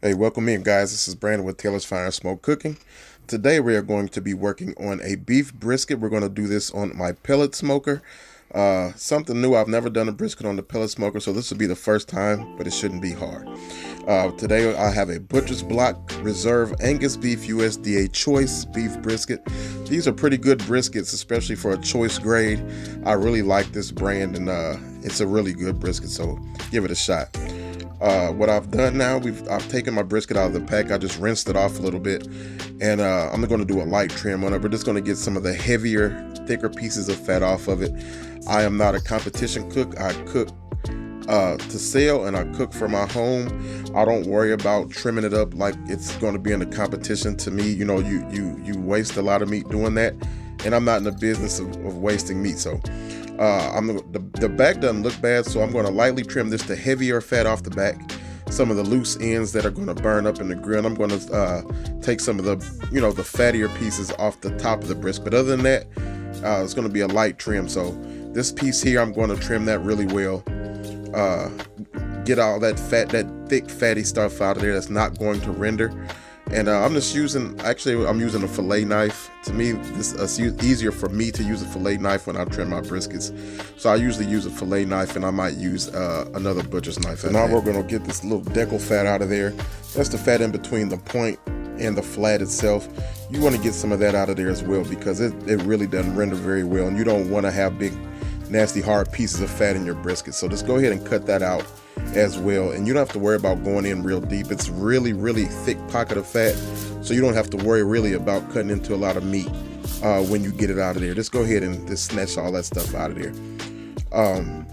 Hey, welcome in, guys. This is Brandon with Taylorsfiresmoke Cooking. Today we are going to be working on a beef brisket. We're going to do this on my pellet smoker. Something new. I've never done a brisket on the pellet smoker, so this will be the first time, but it shouldn't be hard. Today I have a Butcher's Block Reserve Angus Beef USDA Choice Beef Brisket. These are pretty good briskets, especially for a choice grade. I really like this brand, and it's a really good brisket, so give it a shot. What I've done now, I've taken my brisket out of the pack. I just rinsed it off a little bit, and I'm going to do a light trim on it. We're just going to get some of the heavier, thicker pieces of fat off of it. I am not a competition cook. I cook to sell, and I cook for my home. I don't worry about trimming it up like it's going to be in a competition. To me, you know, you waste a lot of meat doing that, and I'm not in the business of wasting meat. So the back doesn't look bad, so I'm going to lightly trim this, the heavier fat off the back, some of the loose ends that are going to burn up in the grill. I'm going to take some of the, the fattier pieces off the top of the brisket. But other than that, it's going to be a light trim. So this piece here, I'm going to trim that really well. Get all that fat, that thick fatty stuff out of there that's not going to render. And I'm just using, I'm using a fillet knife. To me, it's easier for me to use a fillet knife when I trim my briskets. So I usually use a fillet knife, and I might use another butcher's knife. So now we're gonna get this little decal fat out of there. That's the fat in between the point and the flat itself. You wanna get some of that out of there as well, because it really doesn't render very well, and you don't wanna have big, nasty, hard pieces of fat in your brisket. So just go ahead and cut that out as well, and you don't have to worry about going in real deep. It's really thick pocket of fat, so you don't have to worry really about cutting into a lot of meat when you get it out of there. Just go ahead and just snatch all that stuff out of there.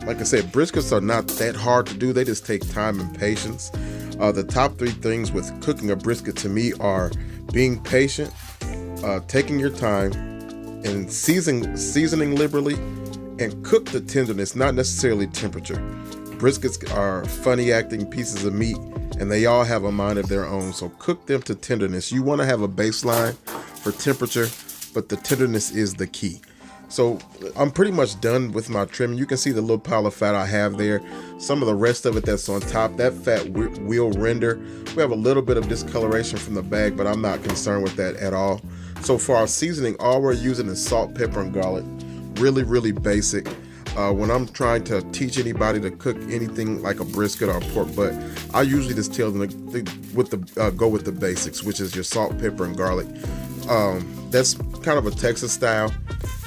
Like I said, briskets are not that hard to do. They just take time and patience. The top three things with cooking a brisket to me are being patient, taking your time, and seasoning liberally, and cook the tenderness, not necessarily temperature. Briskets are funny acting pieces of meat, and they all have a mind of their own, so cook them to tenderness. You want to have a baseline for temperature, but the tenderness is the key. So I'm pretty much done with my trimming. You can see the little pile of fat I have there. Some of the rest of it that's on top, that fat will render. We have a little bit of discoloration from the bag, but I'm not concerned with that at all. So for our seasoning, all we're using is salt, pepper, and garlic. Really basic. When I'm trying to teach anybody to cook anything like a brisket or a pork butt, I usually just tell them to go with the basics, which is your salt, pepper, and garlic. That's kind of a Texas style,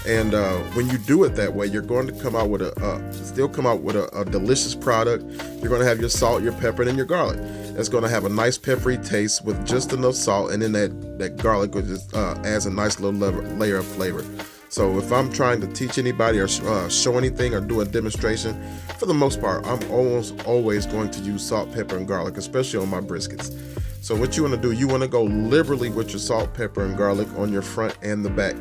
and when you do it that way, you're going to come out with a delicious product. You're going to have your salt, your pepper, and then your garlic. It's going to have a nice peppery taste with just enough salt, and then that garlic just adds a nice little layer of flavor. So if I'm trying to teach anybody or show anything or do a demonstration, for the most part, I'm almost always going to use salt, pepper, and garlic, especially on my briskets. So what you want to do, you want to go liberally with your salt, pepper, and garlic on your front and the back,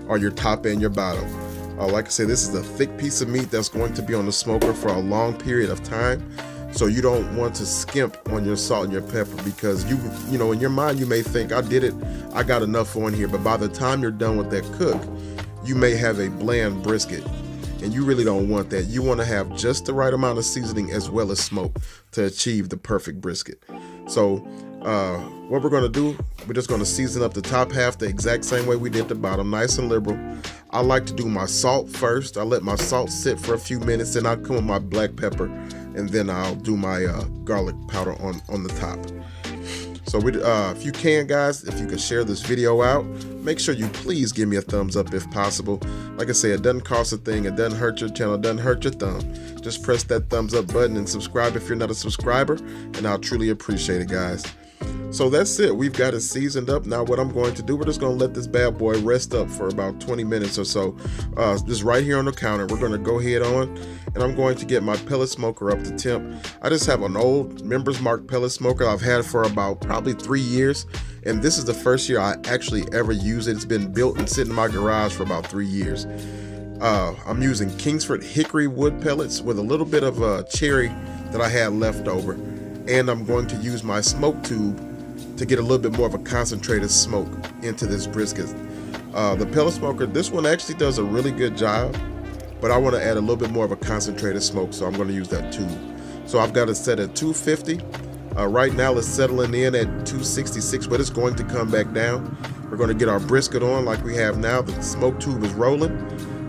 or your top and your bottom. Like I said, this is a thick piece of meat that's going to be on the smoker for a long period of time. So you don't want to skimp on your salt and your pepper, because you know in your mind you may think, I did it, I got enough on here, but by the time you're done with that cook, you may have a bland brisket, and you really don't want that. You want to have just the right amount of seasoning as well as smoke to achieve the perfect brisket. So what we're going to do, we're just going to season up the top half the exact same way we did the bottom, nice and liberal. I like to do my salt first. I let my salt sit for a few minutes, then I'll come with my black pepper, and then I'll do my garlic powder on the top. So if you can, guys, if you could share this video out, make sure you please give me a thumbs up if possible. Like I said, it doesn't cost a thing, it doesn't hurt your channel, it doesn't hurt your thumb. Just press that thumbs up button and subscribe if you're not a subscriber, and I'll truly appreciate it, guys. So that's it. We've got it seasoned up. Now what I'm going to do, we're just going to let this bad boy rest up for about 20 minutes or so. Just right here on the counter. We're going to go ahead on, and I'm going to get my pellet smoker up to temp. I just have an old Members Mark pellet smoker I've had for about probably 3 years, and this is the first year I actually ever use it. It's been built and sitting in my garage for about 3 years. I'm using Kingsford hickory wood pellets with a little bit of cherry that I had left over, and I'm going to use my smoke tube to get a little bit more of a concentrated smoke into this brisket. The pellet smoker, this one actually does a really good job, but I want to add a little bit more of a concentrated smoke, so I'm going to use that tube. So I've got it set at 250. Right now it's settling in at 266, but it's going to come back down. We're going to get our brisket on like we have now. The smoke tube is rolling,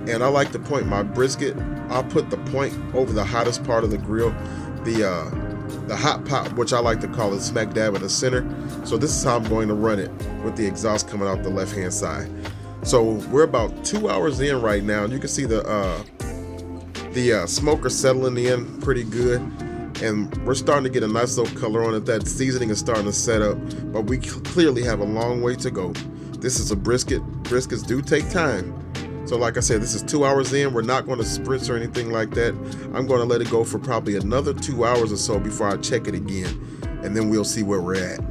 and I like to point my brisket. I'll put the point over the hottest part of the grill, the hot pot, which I like to call it, smack dab in the center. So this is how I'm going to run it, with the exhaust coming out the left hand side. So we're about 2 hours in right now, and you can see the smoker settling in pretty good, and we're starting to get a nice little color on it. That seasoning is starting to set up, but we clearly have a long way to go. This is a brisket. Briskets do take time. So like I said, this is 2 hours in. We're not going to spritz or anything like that. I'm going to let it go for probably another 2 hours or so before I check it again, and then we'll see where we're at.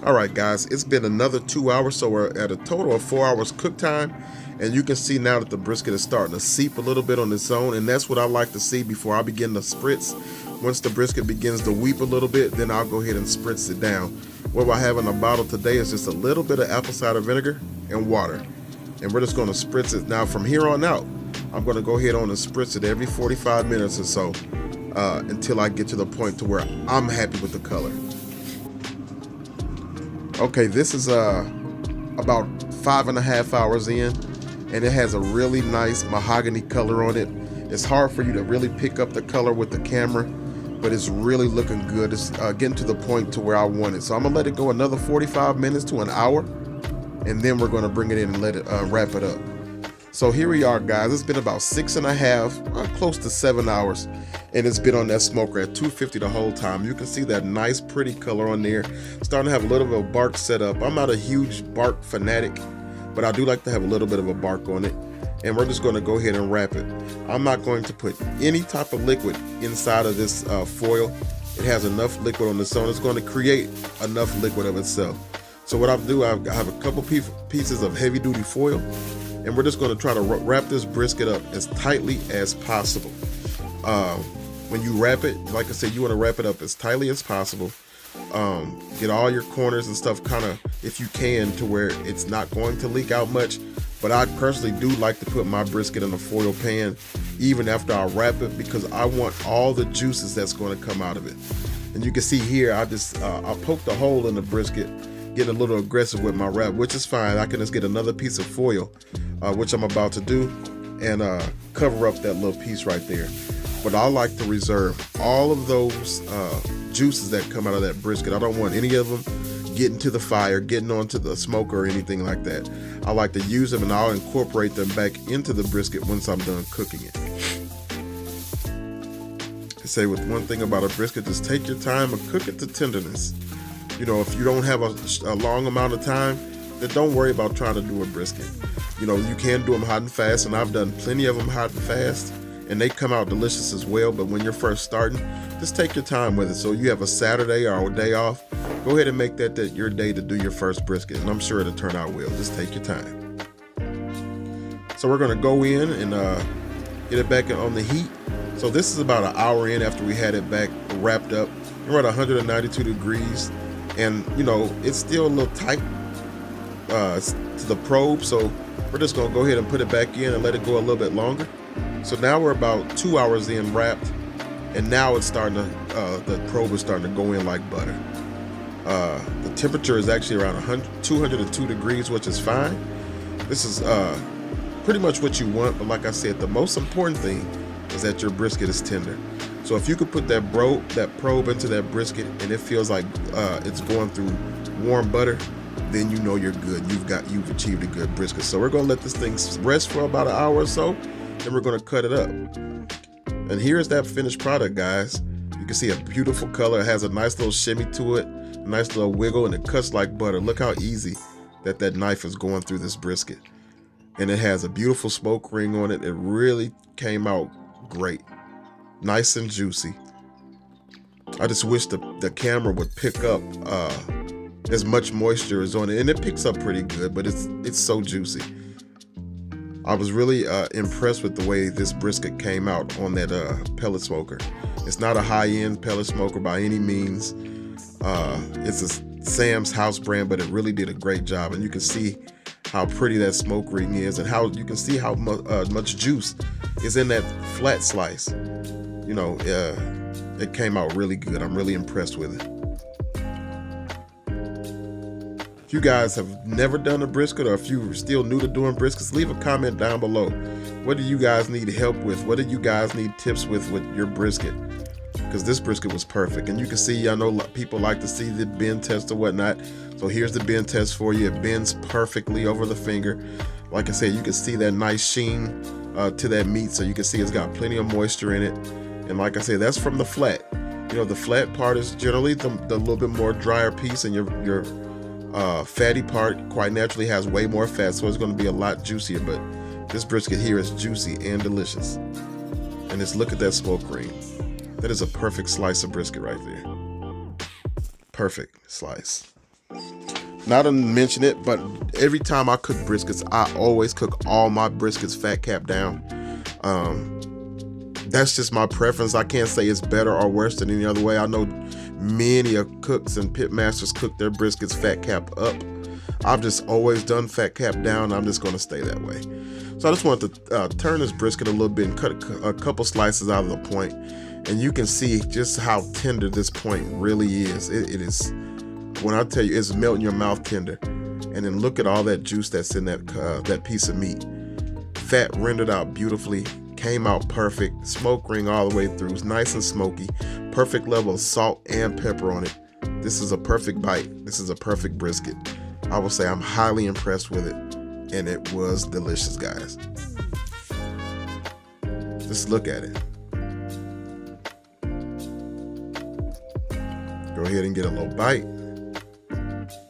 All right, guys, it's been another 2 hours, so we're at a total of 4 hours cook time. And you can see now that the brisket is starting to seep a little bit on its own, and that's what I like to see before I begin to spritz. Once the brisket begins to weep a little bit, then I'll go ahead and spritz it down. What I have in the bottle today is just a little bit of apple cider vinegar and water, and we're just going to spritz it. Now from here on out, I'm going to go ahead on and spritz it every 45 minutes or so until I get to the point to where I'm happy with the color. Okay, this is about 5.5 hours in, and it has a really nice mahogany color on it. It's hard for you to really pick up the color with the camera, but it's really looking good. It's getting to the point to where I want it. So I'm gonna let it go another 45 minutes to an hour, and then we're gonna bring it in and let it wrap it up. So here we are, guys. It's been about 6.5, close to 7 hours, and it's been on that smoker at 250 the whole time. You can see that nice pretty color on there. Starting to have a little bit of bark set up. I'm not a huge bark fanatic, but I do like to have a little bit of a bark on it, and we're just going to go ahead and wrap it. I'm not going to put any type of liquid inside of this foil. It has enough liquid on its own. It's going to create enough liquid of itself. So what I'll do, I have a couple pieces of heavy duty foil, and we're just going to try to wrap this brisket up as tightly as possible. When you wrap it, like I said, you want to wrap it up as tightly as possible. Get all your corners and stuff kind of, if you can, to where it's not going to leak out much. But I personally do like to put my brisket in a foil pan even after I wrap it, because I want all the juices that's going to come out of it. And you can see here, I poked a hole in the brisket, getting a little aggressive with my wrap, which is fine. I can just get another piece of foil, which I'm about to do, and cover up that little piece right there. But I like to reserve all of those juices that come out of that brisket. I don't want any of them getting to the fire, getting onto the smoker or anything like that. I like to use them, and I'll incorporate them back into the brisket once I'm done cooking it. I say with one thing about a brisket, just take your time and cook it to tenderness. You know, if you don't have a long amount of time, then don't worry about trying to do a brisket. You know, you can do them hot and fast, and I've done plenty of them hot and fast, and they come out delicious as well. But when you're first starting, just take your time with it. So you have a Saturday or a day off, go ahead and make that your day to do your first brisket, and I'm sure it'll turn out well. Just take your time. So we're gonna go in and get it back on the heat. So this is about an hour in after we had it back wrapped up. We're at 192 degrees, and you know, it's still a little tight to the probe, so we're just gonna go ahead and put it back in and let it go a little bit longer. So now we're about 2 hours in wrapped, and now it's starting to, the probe is starting to go in like butter. The temperature is actually around 202 degrees, which is fine. This is pretty much what you want, but like I said, the most important thing is that your brisket is tender. So if you could put that probe into that brisket and it feels like it's going through warm butter, then you know you're good. You've achieved a good brisket. So we're gonna let this thing rest for about an hour or so, then we're gonna cut it up. And here's that finished product, guys. You can see a beautiful color. It has a nice little shimmy to it, a nice little wiggle, and it cuts like butter. Look how easy that knife is going through this brisket. And it has a beautiful smoke ring on it. It really came out great. Nice and juicy. I just wish the camera would pick up as much moisture as on it, and it picks up pretty good, but it's so juicy. I was really impressed with the way this brisket came out on that pellet smoker. It's not a high-end pellet smoker by any means. It's a Sam's House brand, but it really did a great job, and you can see how pretty that smoke ring is, and how you can see how much juice is in that flat slice. You know, it came out really good. I'm really impressed with it. If you guys have never done a brisket, or if you're still new to doing briskets, leave a comment down below. What do you guys need help with? What do you guys need tips with your brisket? Because this brisket was perfect. And you can see, I know people like to see the bend test or whatnot. So here's the bend test for you. It bends perfectly over the finger. Like I said, you can see that nice sheen to that meat. So you can see it's got plenty of moisture in it. And like I said, that's from the flat. You know, the flat part is generally the little bit more drier piece, and your fatty part quite naturally has way more fat, so it's going to be a lot juicier. But this brisket here is juicy and delicious. And just look at that smoke ring. That is a perfect slice of brisket right there. Perfect slice. Not to mention it, but every time I cook briskets, I always cook all my briskets fat cap down. That's just my preference. I can't say it's better or worse than any other way. I know many cooks and pit masters cook their briskets fat cap up. I've just always done fat cap down. I'm just going to stay that way. So I just wanted to turn this brisket a little bit and cut a couple slices out of the point. And you can see just how tender this point really is. It is, when I tell you, it's melting your mouth tender. And then look at all that juice that's in that piece of meat. Fat rendered out beautifully. Came out perfect. Smoke ring all the way through. It's nice and smoky. Perfect level of salt and pepper on it. This is a perfect bite. This is a perfect brisket. I will say I'm highly impressed with it. And it was delicious, guys. Just look at it. Go ahead and get a little bite.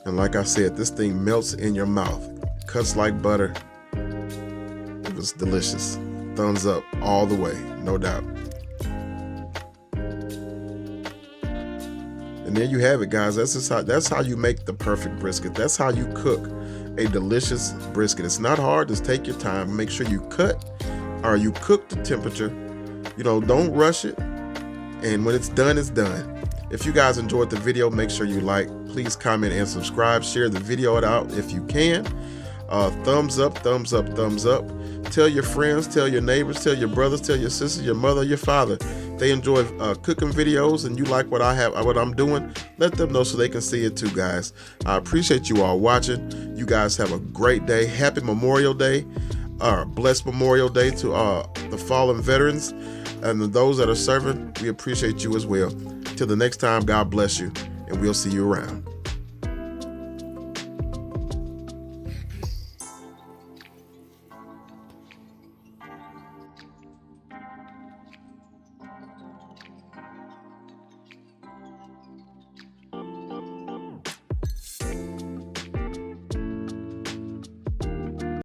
And like I said, this thing melts in your mouth. Cuts like butter. It was delicious. Thumbs up all the way, no doubt. And there you have it, guys. That's how you make the perfect brisket. That's how you cook a delicious brisket. It's not hard. Just take your time. Make sure you cut or you cook the temperature. You know, don't rush it. And when it's done, it's done. If you guys enjoyed the video, make sure you like, please comment and subscribe. Share the video out if you can. Thumbs up, thumbs up, thumbs up. Tell your friends, tell your neighbors, tell your brothers, tell your sisters, your mother, your father. If they enjoy cooking videos and you like what I'm doing, let them know so they can see it too, guys. I appreciate you all watching. You guys have a great day. Happy Memorial Day. Blessed Memorial Day to the fallen veterans and those that are serving. We appreciate you as well. Till the next time, God bless you, and we'll see you around.